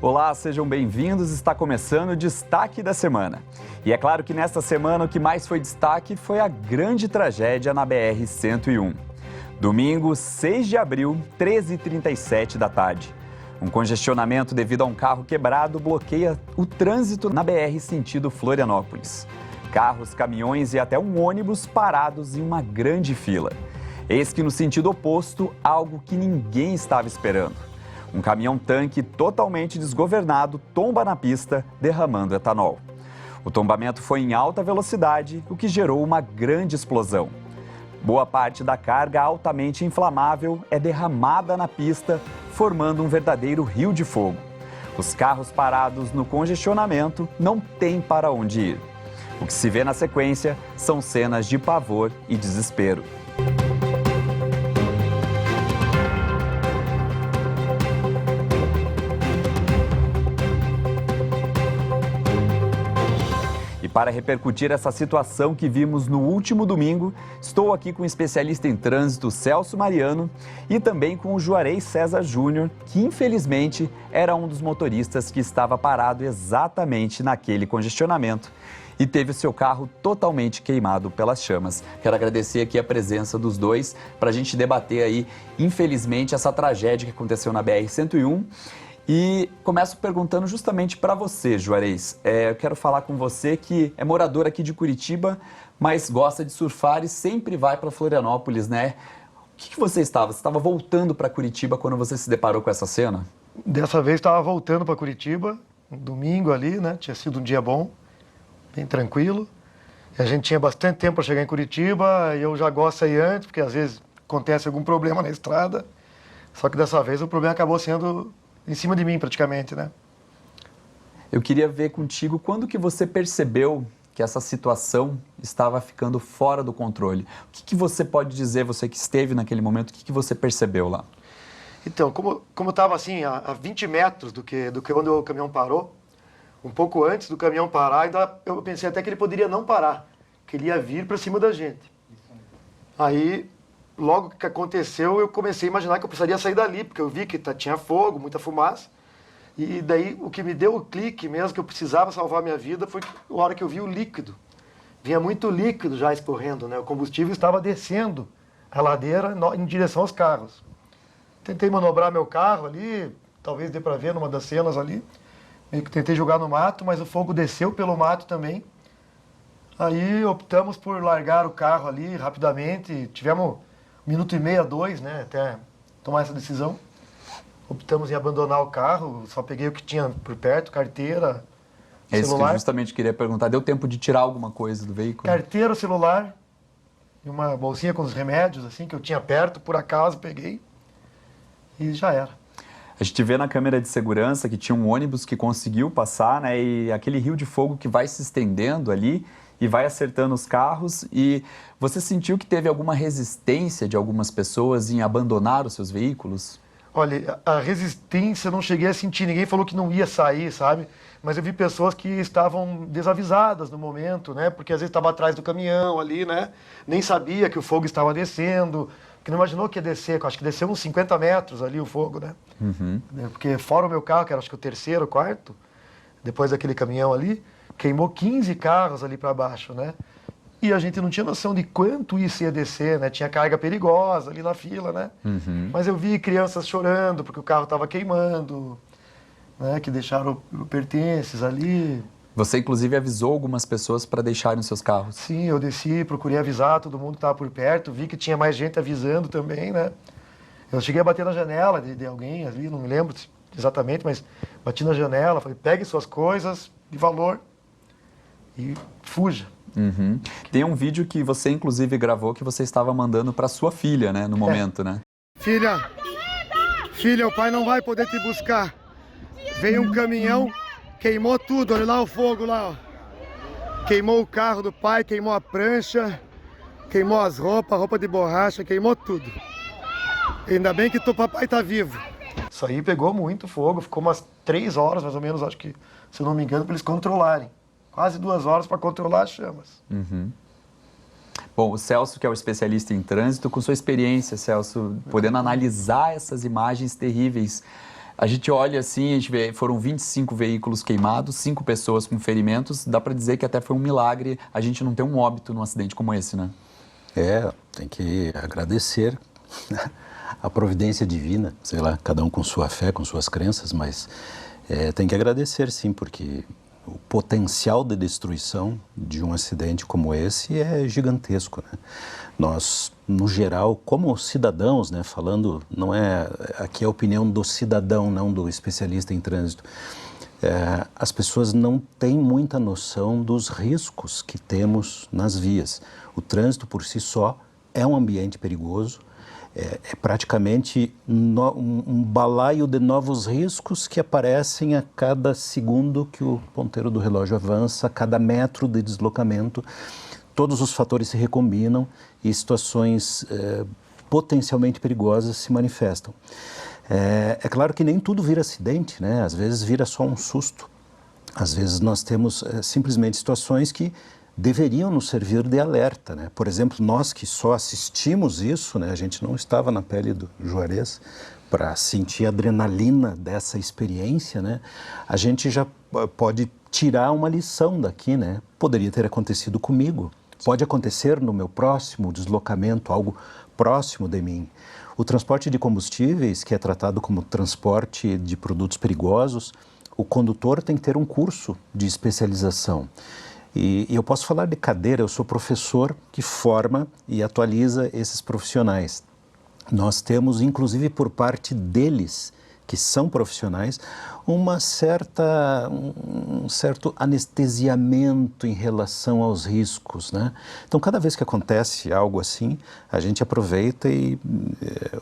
Olá, sejam bem-vindos. Está começando o Destaque da Semana. E é claro que nesta semana o que mais foi destaque foi a grande tragédia na BR-101. Domingo, 6 de abril, 13h37 da tarde. Um congestionamento devido a um carro quebrado bloqueia o trânsito na BR sentido Florianópolis. Carros, caminhões e até um ônibus parados em uma grande fila. Eis que no sentido oposto, algo que ninguém estava esperando. Um caminhão-tanque totalmente desgovernado tomba na pista, derramando etanol. O tombamento foi em alta velocidade, o que gerou uma grande explosão. Boa parte da carga altamente inflamável é derramada na pista, formando um verdadeiro rio de fogo. Os carros parados no congestionamento não têm para onde ir. O que se vê na sequência são cenas de pavor e desespero. Para repercutir essa situação que vimos no último domingo, estou aqui com o especialista em trânsito Celso Mariano e também com o Juarez César Júnior, que infelizmente era um dos motoristas que estava parado exatamente naquele congestionamento e teve o seu carro totalmente queimado pelas chamas. Quero agradecer aqui a presença dos dois para a gente debater aí, infelizmente, essa tragédia que aconteceu na BR-101. E começo perguntando justamente para você, Juarez. Eu quero falar com você que é morador aqui de Curitiba, mas gosta de surfar e sempre vai para Florianópolis, né? O que você estava? Você estava voltando para Curitiba quando você se deparou com essa cena? Dessa vez estava voltando para Curitiba, um domingo ali, né? Tinha sido um dia bom, bem tranquilo. E a gente tinha bastante tempo para chegar em Curitiba e eu já gosto de ir antes, porque às vezes acontece algum problema na estrada. Só que dessa vez o problema acabou sendo em cima de mim, praticamente, né? Eu queria ver contigo quando que você percebeu que essa situação estava ficando fora do controle. O que você pode dizer, você que esteve naquele momento, o que você percebeu lá? Então, como estava assim, a 20 metros do que onde o caminhão parou, um pouco antes do caminhão parar, ainda eu pensei até que ele poderia não parar, que ele ia vir para cima da gente. Aí, logo que aconteceu, eu comecei a imaginar que eu precisaria sair dali, porque eu vi que tinha fogo, muita fumaça. E daí, o que me deu o clique mesmo, que eu precisava salvar a minha vida, foi a hora que eu vi o líquido. Vinha muito líquido já escorrendo, né? O combustível estava descendo a ladeira em direção aos carros. Tentei manobrar meu carro ali, talvez dê para ver numa das cenas ali. Meio que tentei jogar no mato, mas o fogo desceu pelo mato também. Aí optamos por largar o carro ali rapidamente, tivemos 1 minuto e meio, 2, né, até tomar essa decisão. Optamos em abandonar o carro, só peguei o que tinha por perto, carteira, celular. É isso que eu justamente queria perguntar, deu tempo de tirar alguma coisa do veículo? Carteira, celular, e uma bolsinha com os remédios, assim, que eu tinha perto, por acaso peguei, e já era. A gente vê na câmera de segurança que tinha um ônibus que conseguiu passar, né, e aquele rio de fogo que vai se estendendo ali, e vai acertando os carros. E você sentiu que teve alguma resistência de algumas pessoas em abandonar os seus veículos? Olha, a resistência eu não cheguei a sentir, ninguém falou que não ia sair, sabe? Mas eu vi pessoas que estavam desavisadas no momento, né? Porque às vezes estava atrás do caminhão ali, né? Nem sabia que o fogo estava descendo, que não imaginou que ia descer, acho que desceu uns 50 metros ali o fogo, né? Uhum. Porque fora o meu carro, que era acho que o terceiro, quarto, depois daquele caminhão ali, queimou 15 carros ali para baixo, né? E a gente não tinha noção de quanto isso ia descer, né? Tinha carga perigosa ali na fila, né? Uhum. Mas eu vi crianças chorando porque o carro estava queimando, né? Que deixaram pertences ali. Você, inclusive, avisou algumas pessoas para deixarem os seus carros? Sim, eu desci, procurei avisar todo mundo que estava por perto, vi que tinha mais gente avisando também, né? Eu cheguei a bater na janela de alguém ali, não me lembro exatamente, mas bati na janela, falei, pegue suas coisas de valor e fuja. Uhum. Tem um vídeo que você, inclusive, gravou que você estava mandando para sua filha, né, no momento, né? Filha, o pai não vai poder te buscar. Veio um caminhão, queimou tudo, olha lá o fogo lá, ó. Queimou o carro do pai, queimou a prancha, queimou as roupas, roupa de borracha, queimou tudo. Ainda bem que teu papai tá vivo. Isso aí pegou muito fogo, ficou umas 3 horas mais ou menos, acho que, se eu não me engano, para eles controlarem. Quase 2 horas para controlar as chamas. Uhum. Bom, o Celso, que é o especialista em trânsito, com sua experiência, Celso, podendo analisar essas imagens terríveis, A gente olha assim, a gente vê, foram 25 veículos queimados, 5 pessoas com ferimentos. Dá para dizer que até foi um milagre a gente não ter um óbito num acidente como esse, né? Tem que agradecer a providência divina, sei lá, cada um com sua fé, com suas crenças, mas tem que agradecer sim, porque o potencial de destruição de um acidente como esse é gigantesco, né? Nós, no geral, como cidadãos, né, falando, não é aqui a opinião do cidadão, não do especialista em trânsito, as pessoas não têm muita noção dos riscos que temos nas vias. O trânsito por si só é um ambiente perigoso, é praticamente um balaio de novos riscos que aparecem a cada segundo que o ponteiro do relógio avança, a cada metro de deslocamento. Todos os fatores se recombinam e situações potencialmente perigosas se manifestam. É claro que nem tudo vira acidente, né? Às vezes vira só um susto. Às vezes nós temos simplesmente situações que deveriam nos servir de alerta, né? Por exemplo, nós que só assistimos isso, né? A gente não estava na pele do Juarez para sentir a adrenalina dessa experiência, né? A gente já pode tirar uma lição daqui, né? Poderia ter acontecido comigo, pode acontecer no meu próximo deslocamento, algo próximo de mim. O transporte de combustíveis, que é tratado como transporte de produtos perigosos, o condutor tem que ter um curso de especialização. E eu posso falar de cadeira, eu sou professor que forma e atualiza esses profissionais. Nós temos, inclusive por parte deles, que são profissionais, um certo anestesiamento em relação aos riscos, né? Então, cada vez que acontece algo assim, a gente aproveita e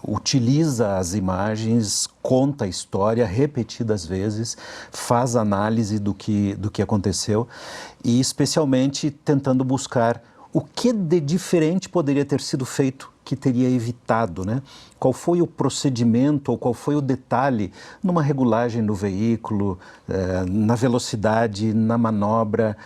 utiliza as imagens, conta a história repetidas vezes, faz análise do que aconteceu e, especialmente, tentando buscar o que de diferente poderia ter sido feito que teria evitado, né? Qual foi o procedimento ou qual foi o detalhe numa regulagem do veículo, na velocidade, na manobra,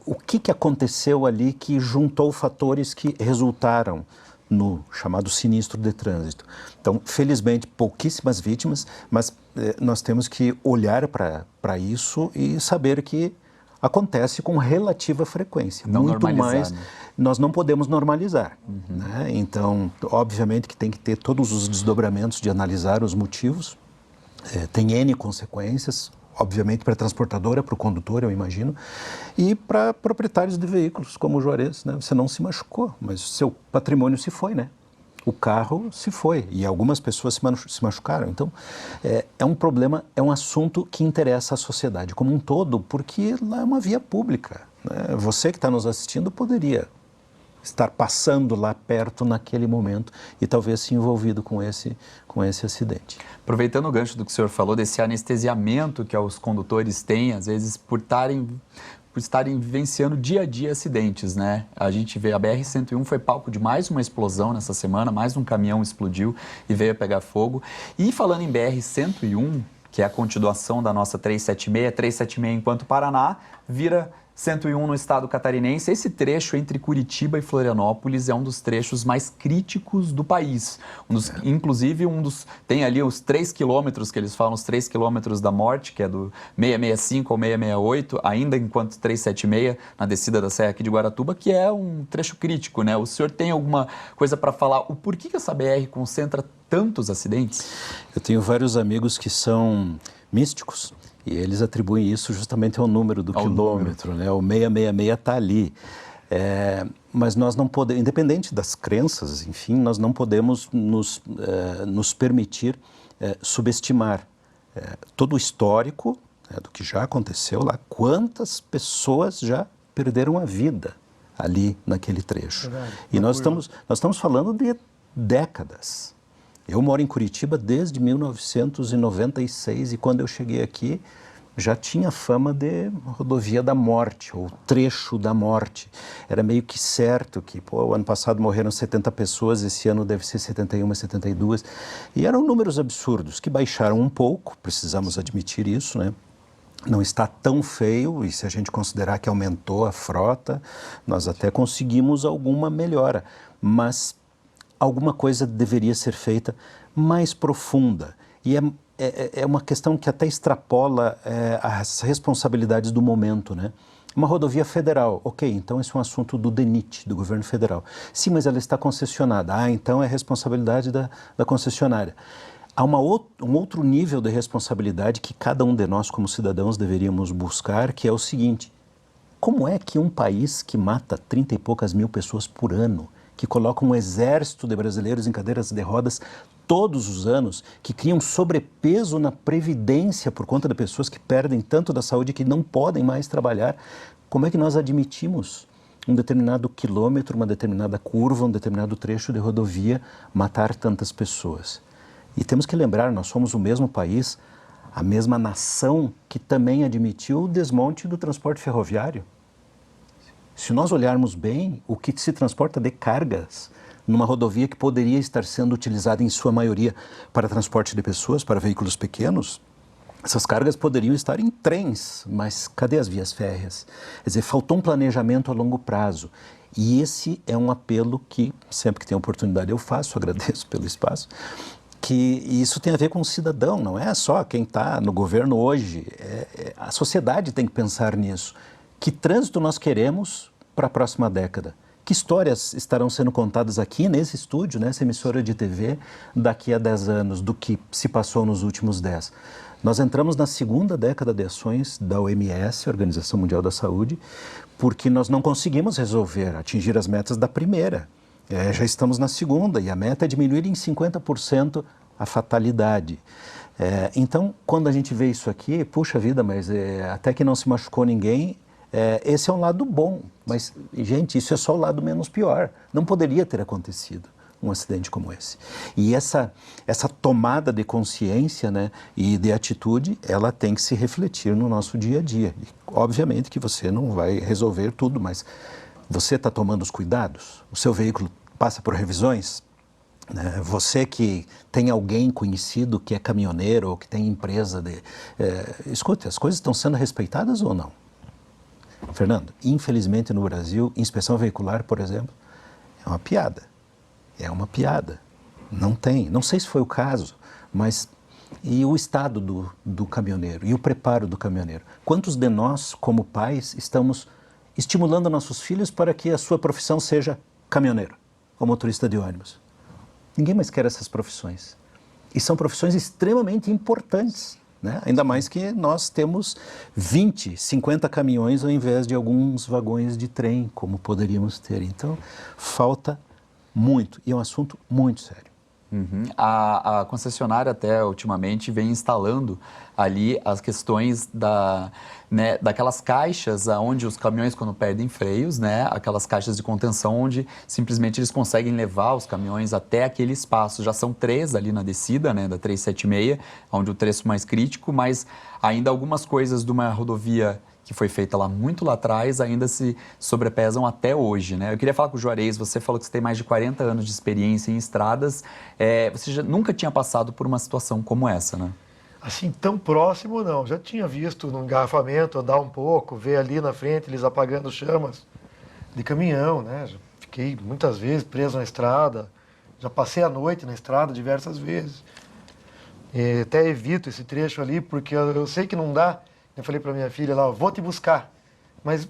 o que aconteceu ali que juntou fatores que resultaram no chamado sinistro de trânsito. Então, felizmente, pouquíssimas vítimas, mas nós temos que olhar para isso e saber que acontece com relativa frequência. Não muito mais, né? Nós não podemos normalizar. Né? Então, obviamente que tem que ter todos os desdobramentos de analisar os motivos. Tem N consequências, obviamente para a transportadora, para o condutor, eu imagino, e para proprietários de veículos, como o Juarez, né? Você não se machucou, mas seu patrimônio se foi, né? O carro se foi e algumas pessoas se machucaram. Então, é um problema, é um assunto que interessa a sociedade como um todo, porque lá é uma via pública, né? Você que está nos assistindo poderia estar passando lá perto naquele momento e talvez se envolvido com esse acidente. Aproveitando o gancho do que o senhor falou, desse anestesiamento que os condutores têm, às vezes por estarem vivenciando dia a dia acidentes, né? A gente vê a BR-101 foi palco de mais uma explosão nessa semana, mais um caminhão explodiu e veio a pegar fogo. E falando em BR-101, que é a continuação da nossa 376 enquanto Paraná, vira 101 no estado catarinense. Esse trecho entre Curitiba e Florianópolis é um dos trechos mais críticos do país. Inclusive, tem ali os 3 quilômetros, que eles falam, os 3 quilômetros da morte, que é do 665 ao 668, ainda enquanto 376, na descida da Serra aqui de Guaratuba, que é um trecho crítico, né? O senhor tem alguma coisa para falar? O porquê que essa BR concentra tantos acidentes? Eu tenho vários amigos que são místicos. E eles atribuem isso justamente ao número do quilômetro, né? O 666 está ali. Mas nós não podemos, independente das crenças, enfim, nós não podemos nos permitir subestimar todo o histórico, do que já aconteceu lá. Quantas pessoas já perderam a vida ali naquele trecho? E nós estamos falando de décadas. Eu moro em Curitiba desde 1996 e quando eu cheguei aqui já tinha fama de rodovia da morte, ou trecho da morte. Era meio que certo que, o ano passado morreram 70 pessoas, esse ano deve ser 71, 72. E eram números absurdos, que baixaram um pouco, precisamos admitir isso, né? Não está tão feio, e se a gente considerar que aumentou a frota, nós até conseguimos alguma melhora. Mas alguma coisa deveria ser feita mais profunda. E é uma questão que até extrapola as responsabilidades do momento, né? Uma rodovia federal, ok, então esse é um assunto do DENIT, do governo federal. Sim, mas ela está concessionada. Então é responsabilidade da concessionária. Há um outro nível de responsabilidade que cada um de nós, como cidadãos, deveríamos buscar, que é o seguinte: como é que um país que mata 30 e poucas mil pessoas por ano, que coloca um exército de brasileiros em cadeiras de rodas todos os anos, que cria um sobrepeso na previdência por conta de pessoas que perdem tanto da saúde que não podem mais trabalhar, como é que nós admitimos um determinado quilômetro, uma determinada curva, um determinado trecho de rodovia matar tantas pessoas? E temos que lembrar, nós somos o mesmo país, a mesma nação que também admitiu o desmonte do transporte ferroviário. Se nós olharmos bem, o que se transporta de cargas numa rodovia que poderia estar sendo utilizada em sua maioria para transporte de pessoas, para veículos pequenos, essas cargas poderiam estar em trens, mas cadê as vias férreas? Quer dizer, faltou um planejamento a longo prazo. E esse é um apelo que, sempre que tenho oportunidade, eu faço, agradeço pelo espaço, que isso tem a ver com o cidadão, não é só quem está no governo hoje, a sociedade tem que pensar nisso. Que trânsito nós queremos para a próxima década? Que histórias estarão sendo contadas aqui nesse estúdio, nessa emissora de TV, daqui a 10 anos, do que se passou nos últimos 10? Nós entramos na segunda década de ações da OMS, Organização Mundial da Saúde, porque nós não conseguimos atingir as metas da primeira. Já estamos na segunda e a meta é diminuir em 50% a fatalidade. Então, quando a gente vê isso aqui, puxa vida, mas até que não se machucou ninguém, esse é um lado bom. Mas, gente, isso é só o lado menos pior. Não poderia ter acontecido um acidente como esse. E essa tomada de consciência, né, e de atitude, ela tem que se refletir no nosso dia a dia. E, obviamente que você não vai resolver tudo, mas você está tomando os cuidados? O seu veículo passa por revisões? Você que tem alguém conhecido que é caminhoneiro ou que tem empresa de... escute, as coisas estão sendo respeitadas ou não? Fernando, infelizmente no Brasil, inspeção veicular, por exemplo, é uma piada. É uma piada. Não tem. Não sei se foi o caso, mas... E o estado do caminhoneiro? E o preparo do caminhoneiro? Quantos de nós, como pais, estamos estimulando nossos filhos para que a sua profissão seja caminhoneiro ou motorista de ônibus? Ninguém mais quer essas profissões. E são profissões extremamente importantes, né? Ainda mais que nós temos 20, 50 caminhões ao invés de alguns vagões de trem, como poderíamos ter. Então, falta muito. E é um assunto muito sério. Uhum. A concessionária até ultimamente vem instalando ali as questões daquelas caixas onde os caminhões, quando perdem freios, né, aquelas caixas de contenção onde simplesmente eles conseguem levar os caminhões até aquele espaço. Já são 3 ali na descida, né, da 376, onde o trecho mais crítico, mas ainda algumas coisas de uma rodovia que foi feita muito lá atrás, ainda se sobrepesam até hoje, né? Eu queria falar com o Juarez, você falou que você tem mais de 40 anos de experiência em estradas, você nunca tinha passado por uma situação como essa, né? Assim, tão próximo não, já tinha visto no engarrafamento, andar um pouco, ver ali na frente eles apagando chamas de caminhão, né? Já fiquei muitas vezes preso na estrada, já passei a noite na estrada diversas vezes. E até evito esse trecho ali, porque eu sei que não dá. Eu falei para minha filha lá, vou te buscar. Mas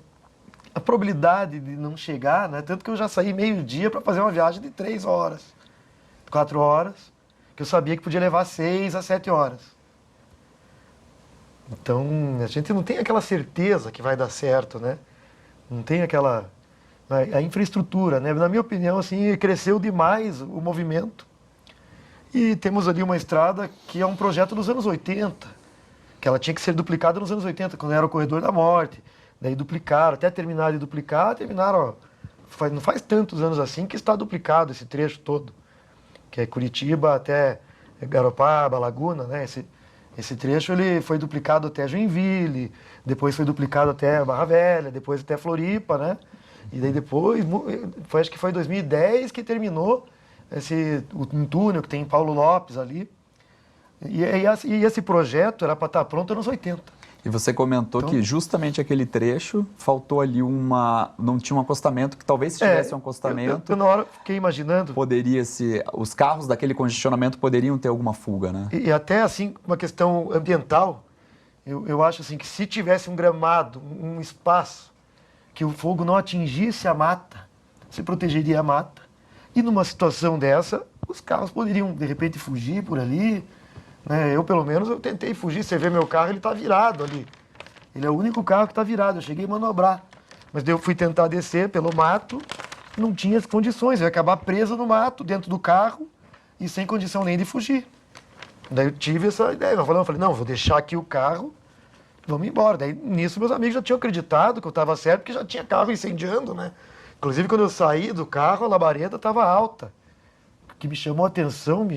a probabilidade de não chegar, né? Tanto que eu já saí meio-dia para fazer uma viagem de 3 horas, 4 horas, que eu sabia que podia levar 6 a 7 horas. Então, a gente não tem aquela certeza que vai dar certo, né? Não tem aquela... A infraestrutura, né? Na minha opinião, assim, cresceu demais o movimento. E temos ali uma estrada que é um projeto dos anos 80, que ela tinha que ser duplicada nos anos 80, quando era o Corredor da Morte. Daí duplicaram, até terminar de duplicar, terminaram, não faz tantos anos assim que está duplicado esse trecho todo, que é Curitiba até Garopaba, Laguna, né? Esse trecho ele foi duplicado até Joinville, depois foi duplicado até Barra Velha, depois até Floripa, né? E daí depois, acho que foi em 2010 que terminou um túnel que tem em Paulo Lopes ali. E esse projeto era para estar pronto nos 80. E você comentou que justamente aquele trecho faltou ali não tinha um acostamento, que talvez se tivesse um acostamento... Eu na hora fiquei imaginando... Os carros daquele congestionamento poderiam ter alguma fuga, né? E até assim, uma questão ambiental, eu acho assim que se tivesse um gramado, um espaço, que o fogo não atingisse a mata, se protegeria a mata. E numa situação dessa, os carros poderiam, de repente, fugir por ali. Né? Eu, pelo menos, eu tentei fugir. Você vê meu carro, ele está virado ali. Ele é o único carro que está virado. Eu cheguei a manobrar. Mas daí eu fui tentar descer pelo mato, não tinha as condições. Eu ia acabar preso no mato, dentro do carro, e sem condição nem de fugir. Daí eu tive essa ideia. Eu falei, não, vou deixar aqui o carro, vamos embora. Daí, nisso, meus amigos já tinham acreditado que eu estava certo, porque já tinha carro incendiando, né? Inclusive, quando eu saí do carro, a labareda estava alta. O que me chamou a atenção,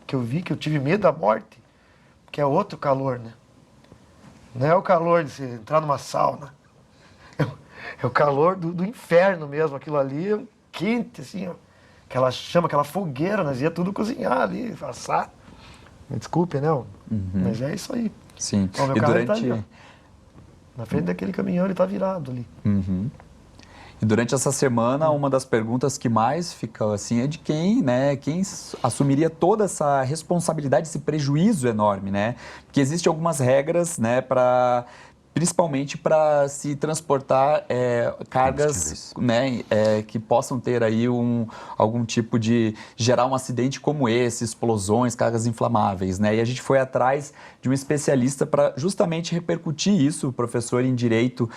que eu vi, que eu tive medo da morte, que é outro calor, né? Não é o calor de você entrar numa sauna. É o calor do inferno mesmo. Aquilo ali é quente, assim, ó. Aquela chama, aquela fogueira, nós ia tudo cozinhar ali, assar. Me desculpe, né? Mas é isso aí. Sim. Ó, meu carro tá ali, ó. Na frente daquele caminhão, ele tá virado ali. E durante essa semana, uma das perguntas que mais fica assim é de quem assumiria toda essa responsabilidade, esse prejuízo enorme, né? Porque existem algumas regras, né, principalmente para se transportar cargas, né, que possam ter aí algum tipo de gerar um acidente como esse, explosões, cargas inflamáveis, né? E a gente foi atrás de um especialista para justamente repercutir isso, o professor em Direito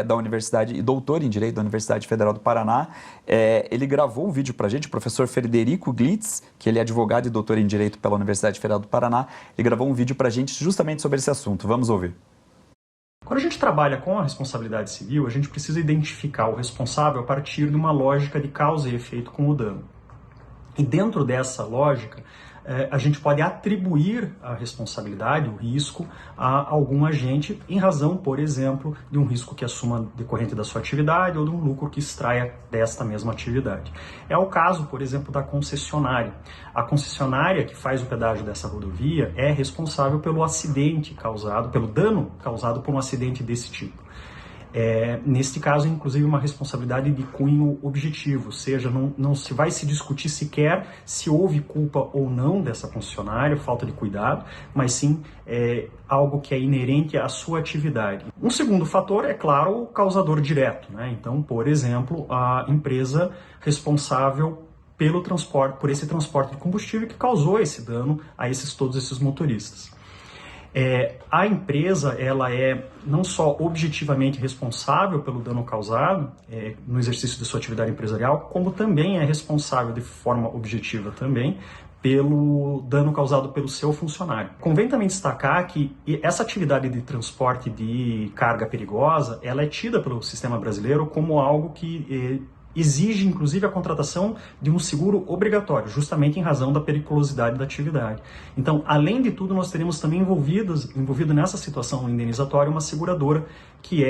da Universidade e doutor em Direito da Universidade Federal do Paraná. Ele gravou um vídeo para a gente, o professor Frederico Glitz, que ele é advogado e doutor em Direito pela Universidade Federal do Paraná. Ele gravou um vídeo para a gente justamente sobre esse assunto. Vamos ouvir. Quando a gente trabalha com a responsabilidade civil, a gente precisa identificar o responsável a partir de uma lógica de causa e efeito com o dano. E dentro dessa lógica, a gente pode atribuir a responsabilidade, o risco, a algum agente em razão, por exemplo, de um risco que assuma decorrente da sua atividade ou de um lucro que extraia desta mesma atividade. É o caso, por exemplo, da concessionária. A concessionária que faz o pedágio dessa rodovia é responsável pelo acidente causado, pelo dano causado por um acidente desse tipo. Neste caso, inclusive, uma responsabilidade de cunho objetivo, ou seja, não se vai se discutir sequer se houve culpa ou não dessa concessionária, falta de cuidado, mas sim algo que é inerente à sua atividade. Um segundo fator é, claro, o causador direto, né? Então, por exemplo, a empresa responsável pelo transporte, por esse transporte de combustível que causou esse dano a todos esses motoristas. A empresa, ela é não só objetivamente responsável pelo dano causado no exercício de sua atividade empresarial, como também é responsável de forma objetiva também pelo dano causado pelo seu funcionário. Convém também destacar que essa atividade de transporte de carga perigosa, ela é tida pelo sistema brasileiro como algo que exige, inclusive, a contratação de um seguro obrigatório, justamente em razão da periculosidade da atividade. Então, além de tudo, nós teremos também envolvido nessa situação indenizatória uma seguradora que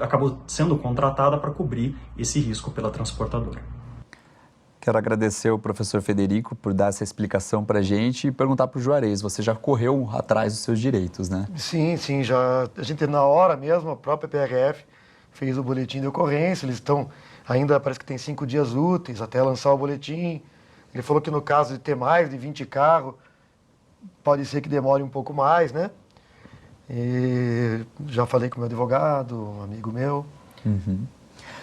acabou sendo contratada para cobrir esse risco pela transportadora. Quero agradecer ao professor Federico por dar essa explicação para a gente e perguntar para o Juarez, você já correu atrás dos seus direitos, né? Sim, já. A gente, na hora mesmo, a própria PRF fez o boletim de ocorrência, eles estão... Ainda parece que tem 5 dias úteis até lançar o boletim. Ele falou que no caso de ter mais de 20 carros, pode ser que demore um pouco mais, né? E já falei com o meu advogado, um amigo meu.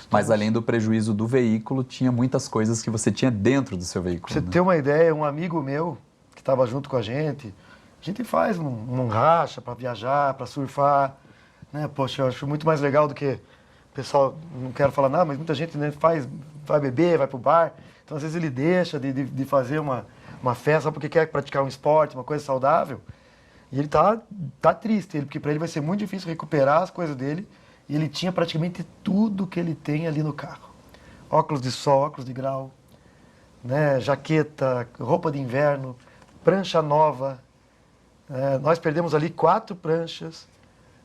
Mas além do prejuízo do veículo, tinha muitas coisas que você tinha dentro do seu veículo. Pra você ter uma ideia, um amigo meu que estava junto com a gente faz um racha para viajar, para surfar, né? Poxa, eu acho muito mais legal do que... O pessoal, não quero falar nada, mas muita gente, né, vai beber, vai pro bar. Então, às vezes, ele deixa de fazer uma festa porque quer praticar um esporte, uma coisa saudável. E ele tá triste, porque para ele vai ser muito difícil recuperar as coisas dele. E ele tinha praticamente tudo que ele tem ali no carro. Óculos de sol, óculos de grau, né, jaqueta, roupa de inverno, prancha nova. Nós perdemos ali 4 pranchas.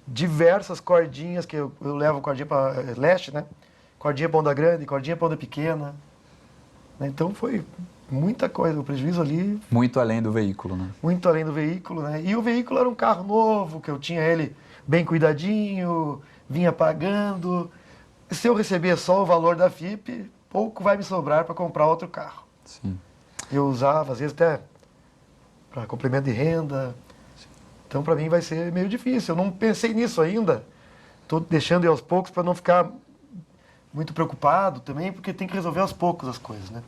Diversas cordinhas, que eu levo cordinha para leste, né? Cordinha para onda grande, cordinha para onda pequena. Então foi muita coisa, o prejuízo ali... Muito além do veículo, né? Muito além do veículo, né? E o veículo era um carro novo, que eu tinha ele bem cuidadinho, vinha pagando. Se eu receber só o valor da FIP, pouco vai me sobrar para comprar outro carro. Sim. Eu usava, às vezes, até para complemento de renda. Então, para mim, vai ser meio difícil. Eu não pensei nisso ainda. Estou deixando ir aos poucos para não ficar muito preocupado também, porque tem que resolver aos poucos as coisas, né?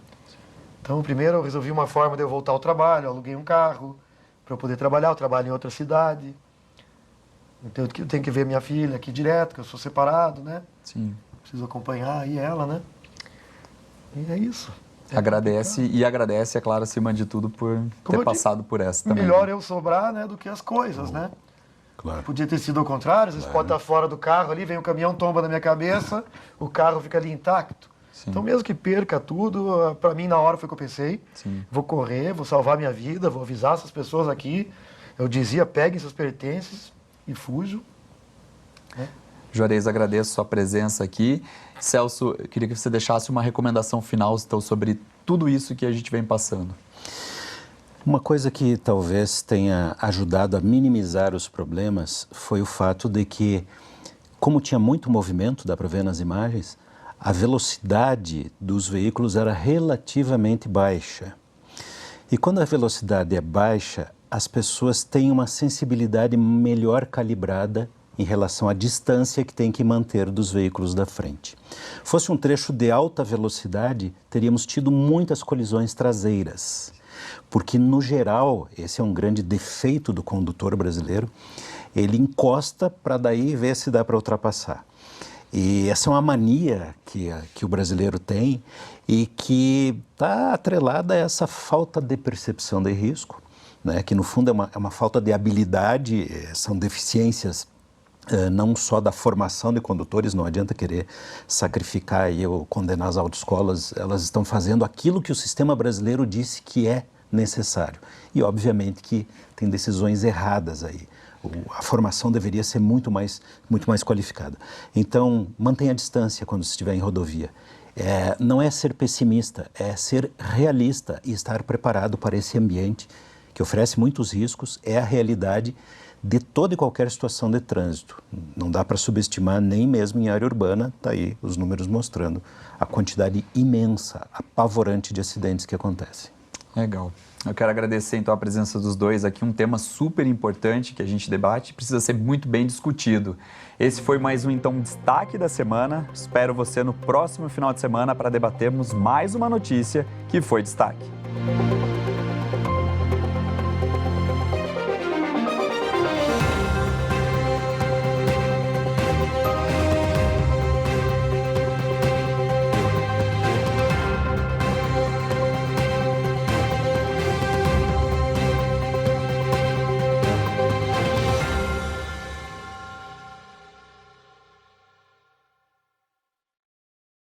Então, primeiro eu resolvi uma forma de eu voltar ao trabalho, eu aluguei um carro para eu poder trabalhar, eu trabalho em outra cidade. Então, eu tenho que ver minha filha aqui direto, que eu sou separado, né? Sim. Preciso acompanhar aí ela, né? E é isso. Agradece, é claro, acima de tudo, por ter passado por essa também. Melhor eu sobrar, né, do que as coisas, né? Claro. Podia ter sido ao contrário, às vezes pode estar fora do carro ali, vem um caminhão, tomba na minha cabeça, o carro fica ali intacto. Sim. Então, mesmo que perca tudo, para mim, na hora foi o que eu pensei. Sim. Vou correr, vou salvar minha vida, vou avisar essas pessoas aqui. Eu dizia, peguem seus pertences e fujo. Né? Juarez, agradeço a sua presença aqui. Celso, eu queria que você deixasse uma recomendação final então, sobre tudo isso que a gente vem passando. Uma coisa que talvez tenha ajudado a minimizar os problemas foi o fato de que, como tinha muito movimento, dá para ver nas imagens, a velocidade dos veículos era relativamente baixa. E quando a velocidade é baixa, as pessoas têm uma sensibilidade melhor calibrada em relação à distância que tem que manter dos veículos da frente. Fosse um trecho de alta velocidade, teríamos tido muitas colisões traseiras, porque, no geral, esse é um grande defeito do condutor brasileiro, ele encosta para daí ver se dá para ultrapassar. E essa é uma mania que o brasileiro tem e que está atrelada a essa falta de percepção de risco, né? Que no fundo é uma falta de habilidade, são deficiências não só da formação de condutores, não adianta querer sacrificar ou condenar as autoescolas, elas estão fazendo aquilo que o sistema brasileiro disse que é necessário. E obviamente que tem decisões erradas aí. A formação deveria ser muito mais qualificada. Então, mantenha a distância quando estiver em rodovia. Não é ser pessimista, é ser realista e estar preparado para esse ambiente que oferece muitos riscos, é a realidade de toda e qualquer situação de trânsito. Não dá para subestimar nem mesmo em área urbana, está aí os números mostrando a quantidade imensa, apavorante de acidentes que acontecem. Legal. Eu quero agradecer então a presença dos dois aqui, um tema super importante que a gente debate e precisa ser muito bem discutido. Esse foi mais um então destaque da semana. Espero você no próximo final de semana para debatermos mais uma notícia que foi destaque.